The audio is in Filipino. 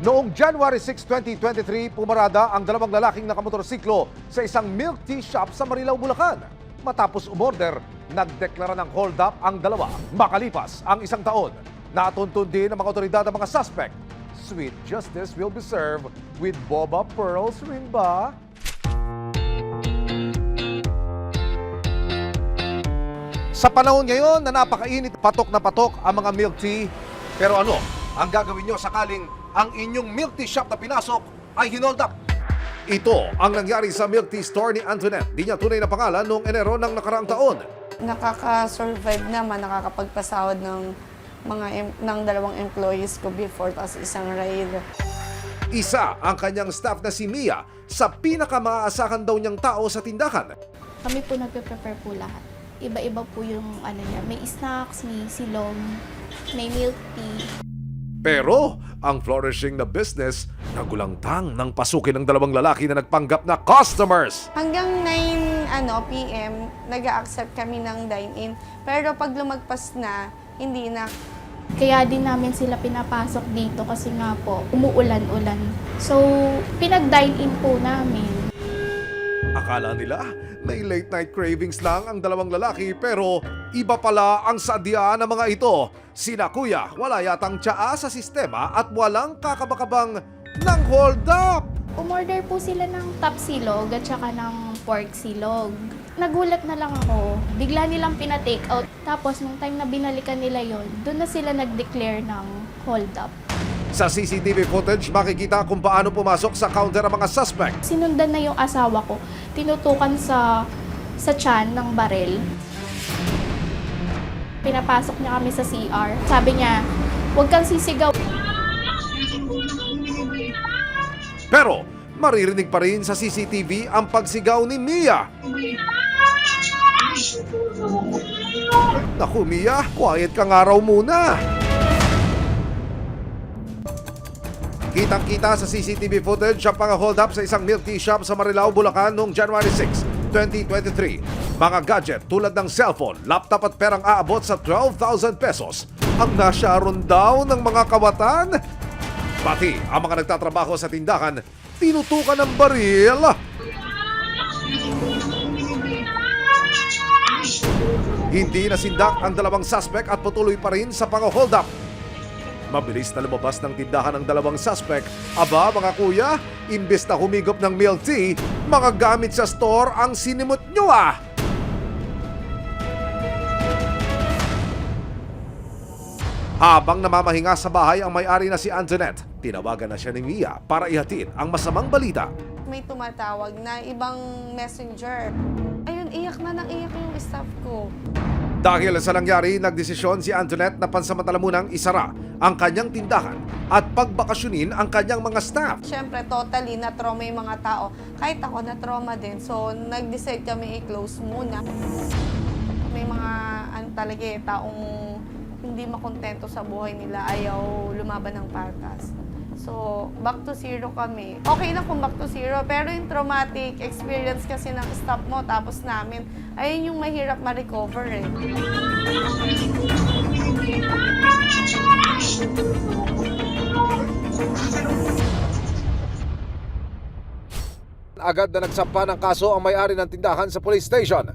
Noong January 6, 2023, pumarada ang dalawang lalaking nakamotorsiklo sa isang milk tea shop sa Marilao, Bulacan. Matapos umorder, nagdeklara ng hold up ang dalawa. Makalipas ang isang taon, natuntun din ng mga otoridad ang mga suspect. Sweet justice will be served with boba pearls rin ba? Sa panahon ngayon na napakainit, patok na patok ang mga milk tea. Pero ano ang gagawin nyo sakaling ang inyong milk tea shop na pinasok ay hinold up? Ito ang nangyari sa milk tea store ni Antoinette. Di niya tunay na pangalan noong Enero ng nakaraang taon. Nakaka-survive naman, nakakapagpasahod ng dalawang employees ko before, tapos isang rider. Isa ang kanyang staff na si Mia sa pinakamaasahan daw niyang tao sa tindahan. Kami po nagpe-prepare po lahat. Iba-iba po yung ano niya. May snacks, may silong, may milk tea. Pero ang flourishing na business nagulangtang nang pasukin ng dalawang lalaki na nagpanggap na customers. Hanggang 9 PM, nag-a-accept kami ng dine-in. Pero pag lumagpas na, hindi na. Kaya din namin sila pinapasok dito kasi nga po, umuulan-ulan. So, pinag-dine-in po namin. Akala nila may late night cravings lang ang dalawang lalaki pero iba pala ang sadya ng mga ito. Sina Kuya, wala yatang tsaa sa sistema at walang kakabakabang ng hold up. Umorder po sila ng top silog at saka ng pork silog. Nagulat na lang ako. Bigla nilang pina-take out. Tapos nung time na binalikan nila yon, doon na sila nag-declare ng hold up. Sa CCTV footage, makikita kung paano pumasok sa counter ang mga suspect. Sinundan na yung asawa ko. Tinutukan sa tiyan ng baril. Pinapasok niya kami sa CR. Sabi niya, huwag kang sisigaw. Pero maririnig pa rin sa CCTV ang pagsigaw ni Mia. Naku Mia, quiet ka nga raw muna. Kitang-kita sa CCTV footage ang pang-hold up sa isang milk tea shop sa Marilao, Bulacan noong January 6, 2023. Mga gadget tulad ng cellphone, laptop at perang aabot sa 12,000 pesos ang nasyaron daw ng mga kawatan. Pati ang mga nagtatrabaho sa tindahan, tinutukan ng baril. Hindi nasindak ang dalawang suspect at patuloy pa rin sa pang-hold up. Mabilis na lumabas ng tindahan ng dalawang suspect. Aba mga kuya, imbes na humigop ng milk tea, mga gamit sa store ang sinimot nyo ah! Habang namamahinga sa bahay ang may-ari na si Antoinette, tinawagan na siya ni Mia para ihatid ang masamang balita. May tumatawag na ibang messenger. Ayun, iyak na ng iyak yung staff ko. Dahil sa nangyari, nagdesisyon si Antoinette na pansamantala munang isara ang kanyang tindahan at pagbakasyonin ang kanyang mga staff. Siyempre, totally na-trauma yung mga tao. Kahit ako na-trauma din. So, nag-decide kami i-close muna. May mga talaga taong hindi makontento sa buhay nila, ayaw lumaban ng patas. So, back to zero kami. Okay na kung back to zero, pero yung traumatic experience kasi ng staff mo, tapos namin, ayun yung mahirap ma-recover eh. Agad na nagsampa ng kaso ang may-ari ng tindahan sa police station.